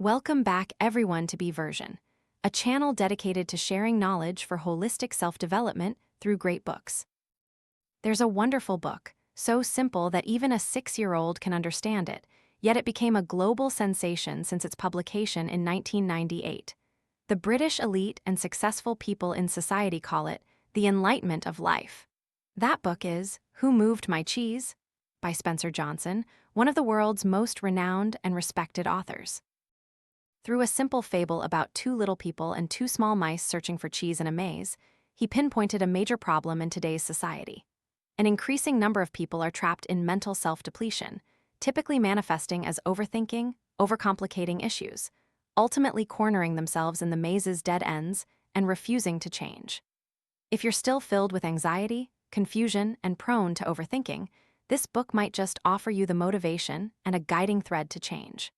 Welcome back, everyone, to Be Version, a channel dedicated to sharing knowledge for holistic self-development through great books. There's a wonderful book, so simple that even a 6-year-old can understand it, yet it became a global sensation since its publication in 1998. The British elite and successful people in society call it the enlightenment of life. That book is Who Moved My Cheese? By Spencer Johnson, one of the world's most renowned and respected authors. Through a simple fable about two little people and two small mice searching for cheese in a maze, he pinpointed a major problem in today's society. An increasing number of people are trapped in mental self-depletion, typically manifesting as overthinking, overcomplicating issues, ultimately cornering themselves in the maze's dead ends and refusing to change. If you're still filled with anxiety, confusion, and prone to overthinking, this book might just offer you the motivation and a guiding thread to change.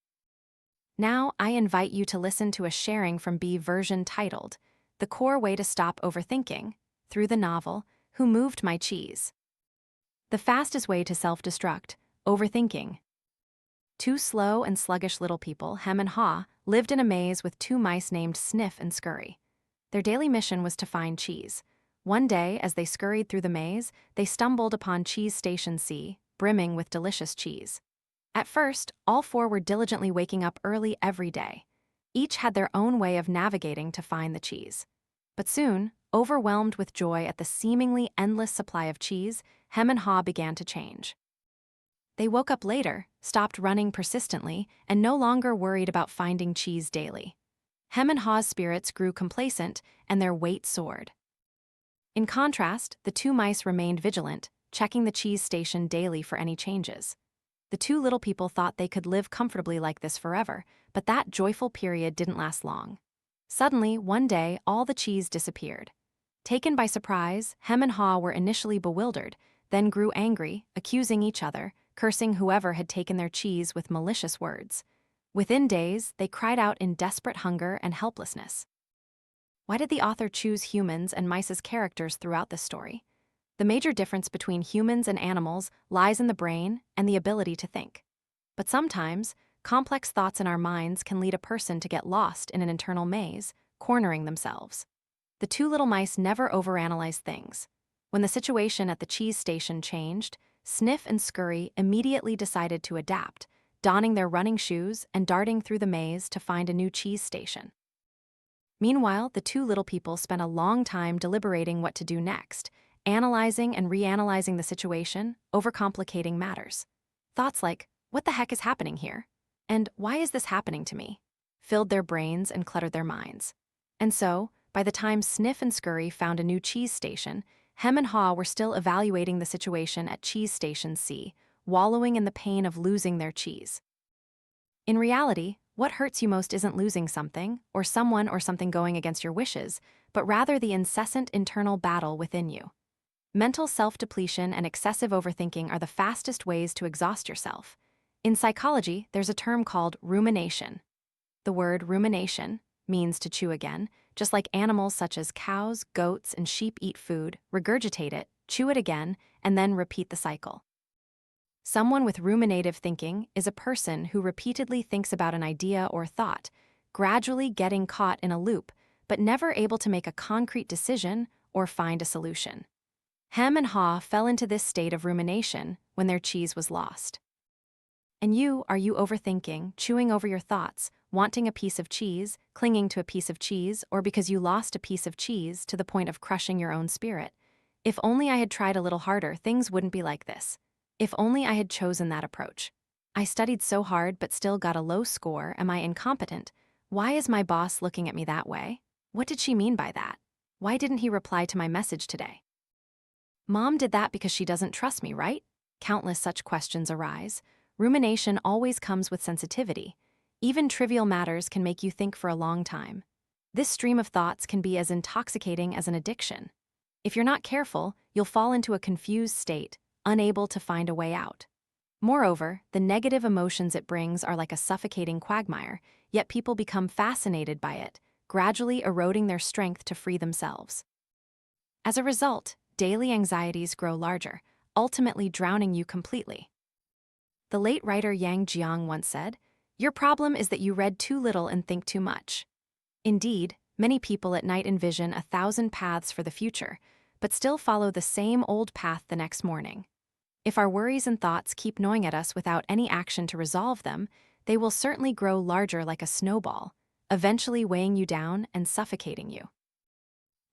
Now, I invite you to listen to a sharing from Be Version titled, The Core Way to Stop Overthinking, through the novel, Who Moved My Cheese? The fastest way to self-destruct, overthinking. Two slow and sluggish little people, Hem and Haw, lived in a maze with two mice named Sniff and Scurry. Their daily mission was to find cheese. One day, as they scurried through the maze, they stumbled upon Cheese Station C, brimming with delicious cheese. At first, all four were diligently waking up early every day. Each had their own way of navigating to find the cheese. But soon, overwhelmed with joy at the seemingly endless supply of cheese, Hem and Haw began to change. They woke up later, stopped running persistently, and no longer worried about finding cheese daily. Hem and Haw's spirits grew complacent, and their weight soared. In contrast, the two mice remained vigilant, checking the cheese station daily for any changes. The two little people thought they could live comfortably like this forever, but that joyful period didn't last long. Suddenly, one day, all the cheese disappeared. Taken by surprise, Hem and Haw were initially bewildered, then grew angry, accusing each other, cursing whoever had taken their cheese with malicious words. Within days, they cried out in desperate hunger and helplessness. Why did the author choose humans and mice as characters throughout this story? The major difference between humans and animals lies in the brain and the ability to think. But sometimes, complex thoughts in our minds can lead a person to get lost in an internal maze, cornering themselves. The two little mice never overanalyzed things. When the situation at the cheese station changed, Sniff and Scurry immediately decided to adapt, donning their running shoes and darting through the maze to find a new cheese station. Meanwhile, the two little people spent a long time deliberating what to do next, analyzing and reanalyzing the situation, overcomplicating matters. Thoughts like, what the heck is happening here? And why is this happening to me? Filled their brains and cluttered their minds. And so, by the time Sniff and Scurry found a new cheese station, Hem and Haw were still evaluating the situation at Cheese Station C, wallowing in the pain of losing their cheese. In reality, what hurts you most isn't losing something, or someone or something going against your wishes, but rather the incessant internal battle within you. Mental self-depletion and excessive overthinking are the fastest ways to exhaust yourself. In psychology, there's a term called rumination. The word rumination means to chew again, just like animals such as cows, goats, and sheep eat food, regurgitate it, chew it again, and then repeat the cycle. Someone with ruminative thinking is a person who repeatedly thinks about an idea or thought, gradually getting caught in a loop, but never able to make a concrete decision or find a solution. Hem and Haw fell into this state of rumination when their cheese was lost. And are you overthinking, chewing over your thoughts, wanting a piece of cheese, clinging to a piece of cheese, or because you lost a piece of cheese to the point of crushing your own spirit? If only I had tried a little harder, things wouldn't be like this. If only I had chosen that approach. I studied so hard but still got a low score. Am I incompetent? Why is my boss looking at me that way? What did she mean by that? Why didn't he reply to my message today? Mom did that because she doesn't trust me, right? Countless such questions arise. Rumination always comes with sensitivity. Even trivial matters can make you think for a long time. This stream of thoughts can be as intoxicating as an addiction. If you're not careful, you'll fall into a confused state, unable to find a way out. Moreover, the negative emotions it brings are like a suffocating quagmire, yet people become fascinated by it, gradually eroding their strength to free themselves. As a result, daily anxieties grow larger, ultimately drowning you completely. The late writer Yang Jiang once said, Your problem is that you read too little and think too much. Indeed, many people at night envision 1,000 paths for the future, but still follow the same old path the next morning. If our worries and thoughts keep gnawing at us without any action to resolve them, they will certainly grow larger like a snowball, eventually weighing you down and suffocating you.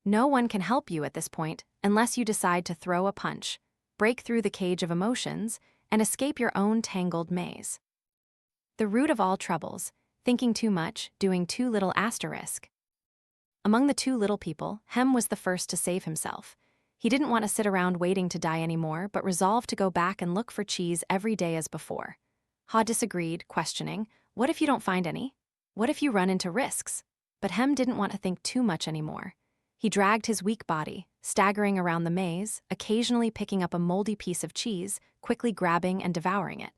No one can help you at this point unless you decide to throw a punch, break through the cage of emotions, and escape your own tangled maze. The root of all troubles, thinking too much, doing too little asterisk. Among the two little people, Hem was the first to save himself. He didn't want to sit around waiting to die anymore, but resolved to go back and look for cheese every day as before. Ha disagreed, questioning, "What if you don't find any? What if you run into risks?" But Hem didn't want to think too much anymore. He dragged his weak body, staggering around the maze, occasionally picking up a moldy piece of cheese, quickly grabbing and devouring it.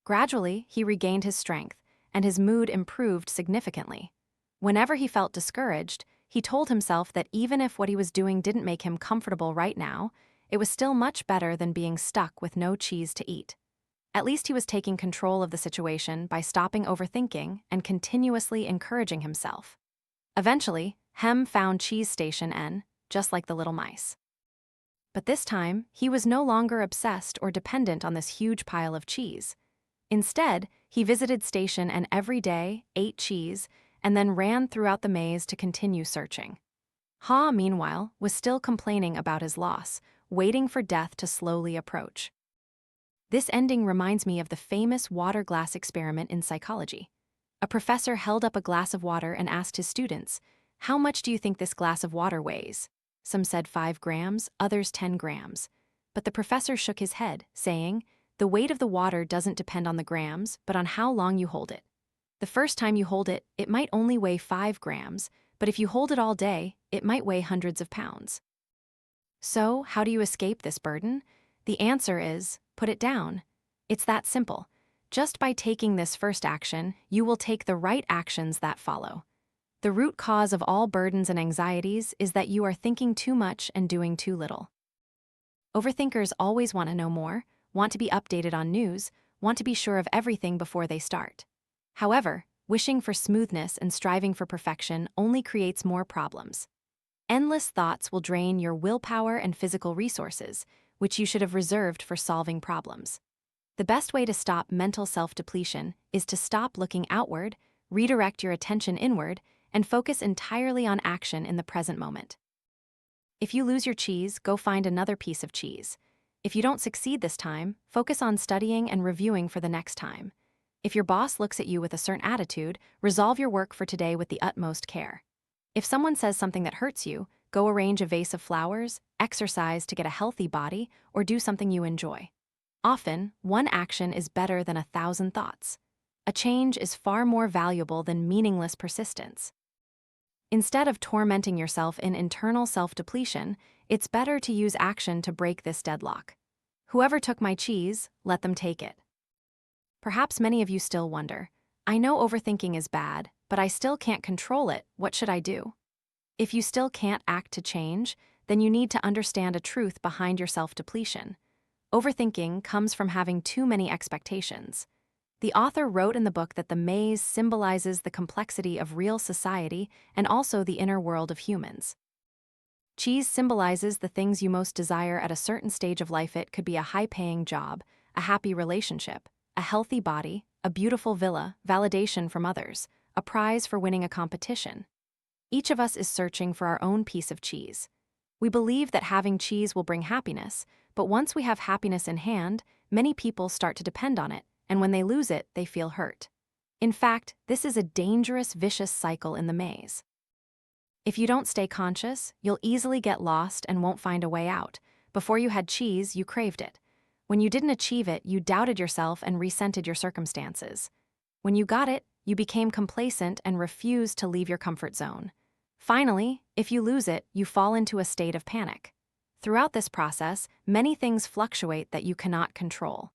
Gradually, he regained his strength, and his mood improved significantly. Whenever he felt discouraged, he told himself that even if what he was doing didn't make him comfortable right now, it was still much better than being stuck with no cheese to eat. At least he was taking control of the situation by stopping overthinking and continuously encouraging himself. Eventually, Hem found Cheese Station N, just like the little mice. But this time, he was no longer obsessed or dependent on this huge pile of cheese. Instead, he visited Station N every day, ate cheese, and then ran throughout the maze to continue searching. Ha, meanwhile, was still complaining about his loss, waiting for death to slowly approach. This ending reminds me of the famous water glass experiment in psychology. A professor held up a glass of water and asked his students, "How much do you think this glass of water weighs?" Some said 5 grams, others 10 grams. But the professor shook his head, saying, "The weight of the water doesn't depend on the grams, but on how long you hold it. The first time you hold it, it might only weigh 5 grams, but if you hold it all day, it might weigh hundreds of pounds." So, how do you escape this burden? The answer is, put it down. It's that simple. Just by taking this first action, you will take the right actions that follow. The root cause of all burdens and anxieties is that you are thinking too much and doing too little. Overthinkers always want to know more, want to be updated on news, want to be sure of everything before they start. However, wishing for smoothness and striving for perfection only creates more problems. Endless thoughts will drain your willpower and physical resources, which you should have reserved for solving problems. The best way to stop mental self-depletion is to stop looking outward, redirect your attention inward, and focus entirely on action in the present moment. If you lose your cheese, go find another piece of cheese. If you don't succeed this time, focus on studying and reviewing for the next time. If your boss looks at you with a certain attitude, resolve your work for today with the utmost care. If someone says something that hurts you, go arrange a vase of flowers, exercise to get a healthy body, or do something you enjoy. Often, one action is better than 1,000 thoughts. A change is far more valuable than meaningless persistence. Instead of tormenting yourself in internal self-depletion, it's better to use action to break this deadlock. Whoever took my cheese, let them take it. Perhaps many of you still wonder, I know overthinking is bad, but I still can't control it. What should I do? If you still can't act to change, then you need to understand a truth behind your self-depletion. Overthinking comes from having too many expectations. The author wrote in the book that the maze symbolizes the complexity of real society and also the inner world of humans. Cheese symbolizes the things you most desire at a certain stage of life. It could be a high-paying job, a happy relationship, a healthy body, a beautiful villa, validation from others, a prize for winning a competition. Each of us is searching for our own piece of cheese. We believe that having cheese will bring happiness, but once we have happiness in hand, many people start to depend on it, and when they lose it, they feel hurt. In fact, this is a dangerous, vicious cycle in the maze. If you don't stay conscious, you'll easily get lost and won't find a way out. Before you had cheese, you craved it. When you didn't achieve it, you doubted yourself and resented your circumstances. When you got it, you became complacent and refused to leave your comfort zone. Finally, if you lose it, you fall into a state of panic. Throughout this process, many things fluctuate that you cannot control.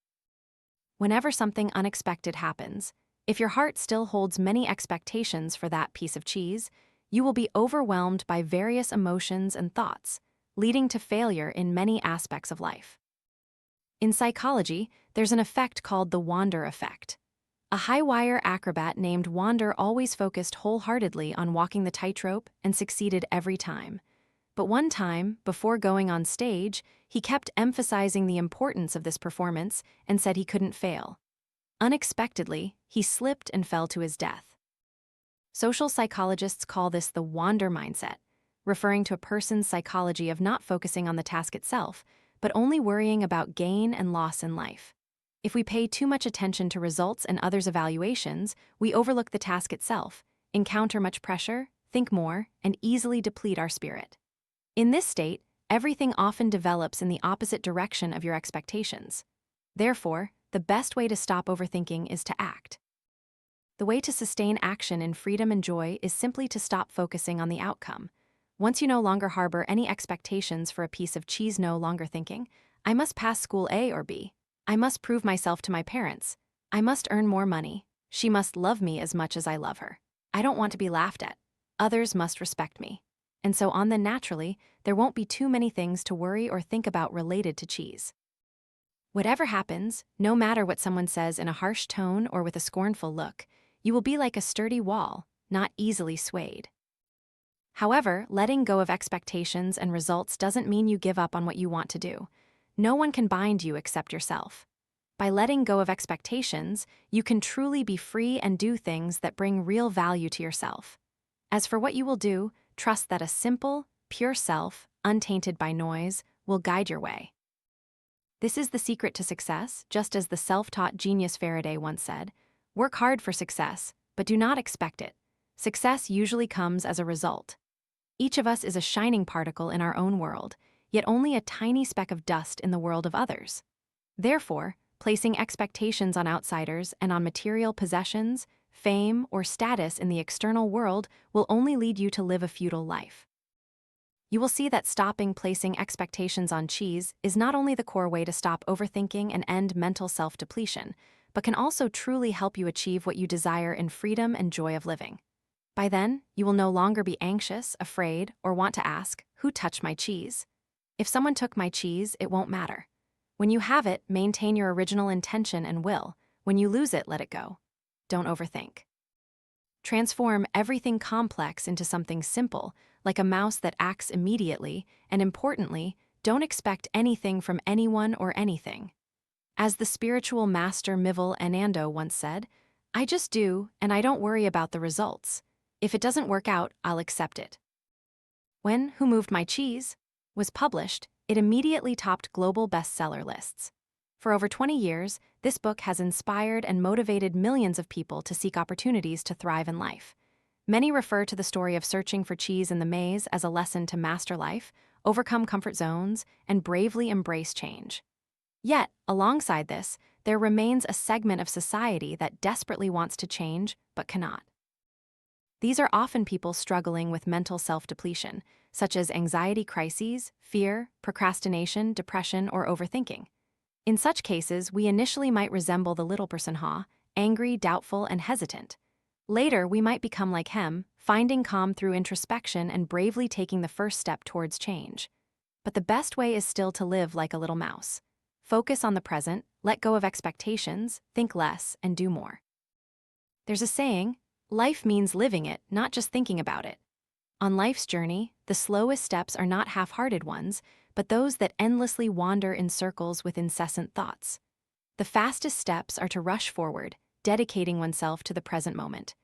Whenever something unexpected happens, if your heart still holds many expectations for that piece of cheese, you will be overwhelmed by various emotions and thoughts, leading to failure in many aspects of life. In psychology, there's an effect called the wander effect. A high-wire acrobat named Wander always focused wholeheartedly on walking the tightrope and succeeded every time. But one time, before going on stage, he kept emphasizing the importance of this performance and said he couldn't fail. Unexpectedly, he slipped and fell to his death. Social psychologists call this the Wander mindset, referring to a person's psychology of not focusing on the task itself, but only worrying about gain and loss in life. If we pay too much attention to results and others' evaluations, we overlook the task itself, encounter much pressure, think more, and easily deplete our spirit. In this state, everything often develops in the opposite direction of your expectations. Therefore, the best way to stop overthinking is to act. The way to sustain action in freedom and joy is simply to stop focusing on the outcome. Once you no longer harbor any expectations for a piece of cheese, no longer thinking, I must pass school A or B. I must prove myself to my parents. I must earn more money. She must love me as much as I love her. I don't want to be laughed at. Others must respect me. And so on, then naturally, there won't be too many things to worry or think about related to cheese. Whatever happens, no matter what someone says in a harsh tone or with a scornful look, you will be like a sturdy wall, not easily swayed. However, letting go of expectations and results doesn't mean you give up on what you want to do. No one can bind you except yourself. By letting go of expectations, you can truly be free and do things that bring real value to yourself. As for what you will do, trust that a simple, pure self, untainted by noise, will guide your way. This is the secret to success, just as the self-taught genius Faraday once said, "Work hard for success, but do not expect it. Success usually comes as a result." Each of us is a shining particle in our own world, yet only a tiny speck of dust in the world of others. Therefore, placing expectations on outsiders and on material possessions, fame, or status in the external world will only lead you to live a futile life. You will see that stopping placing expectations on cheese is not only the core way to stop overthinking and end mental self-depletion, but can also truly help you achieve what you desire in freedom and joy of living. By then, you will no longer be anxious, afraid, or want to ask, "Who touched my cheese?" If someone took my cheese, it won't matter. When you have it, maintain your original intention and will. When you lose it, let it go. Don't overthink. Transform everything complex into something simple, like a mouse that acts immediately, and importantly, don't expect anything from anyone or anything. As the spiritual master Mivel Anando once said, "I just do, and I don't worry about the results. If it doesn't work out, I'll accept it." When Who Moved My Cheese was published, it immediately topped global bestseller lists. For over 20 years, this book has inspired and motivated millions of people to seek opportunities to thrive in life. Many refer to the story of searching for cheese in the maze as a lesson to master life, overcome comfort zones, and bravely embrace change. Yet, alongside this, there remains a segment of society that desperately wants to change but cannot. These are often people struggling with mental self-depletion, such as anxiety crises, fear, procrastination, depression, or overthinking. In such cases, we initially might resemble the little person angry, doubtful, and hesitant. Later, we might become like him, finding calm through introspection and bravely taking the first step towards change. But the best way is still to live like a little mouse. Focus on the present, let go of expectations, think less, and do more. There's a saying, life means living it, not just thinking about it. On life's journey, the slowest steps are not half-hearted ones, but those that endlessly wander in circles with incessant thoughts. The fastest steps are to rush forward, dedicating oneself to the present moment.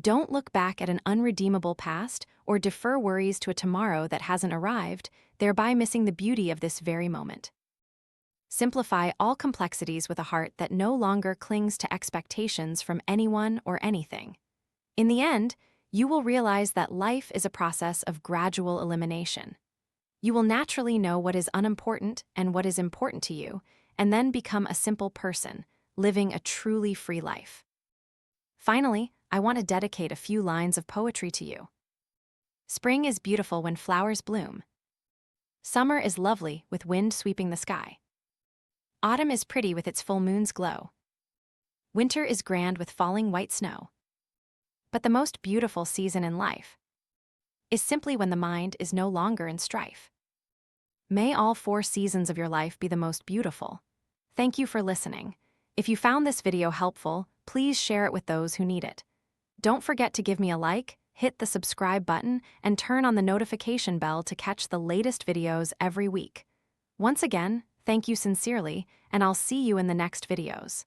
Don't look back at an unredeemable past or defer worries to a tomorrow that hasn't arrived, thereby missing the beauty of this very moment. Simplify all complexities with a heart that no longer clings to expectations from anyone or anything. In the end, you will realize that life is a process of gradual elimination. You will naturally know what is unimportant and what is important to you, and then become a simple person, living a truly free life. Finally, I want to dedicate a few lines of poetry to you. Spring is beautiful when flowers bloom. Summer is lovely with wind sweeping the sky. Autumn is pretty with its full moon's glow. Winter is grand with falling white snow. But the most beautiful season in life is simply when the mind is no longer in strife. May all 4 seasons of your life be the most beautiful. Thank you for listening. If you found this video helpful, please share it with those who need it. Don't forget to give me a like, hit the subscribe button, and turn on the notification bell to catch the latest videos every week. Once again, thank you sincerely, and I'll see you in the next videos.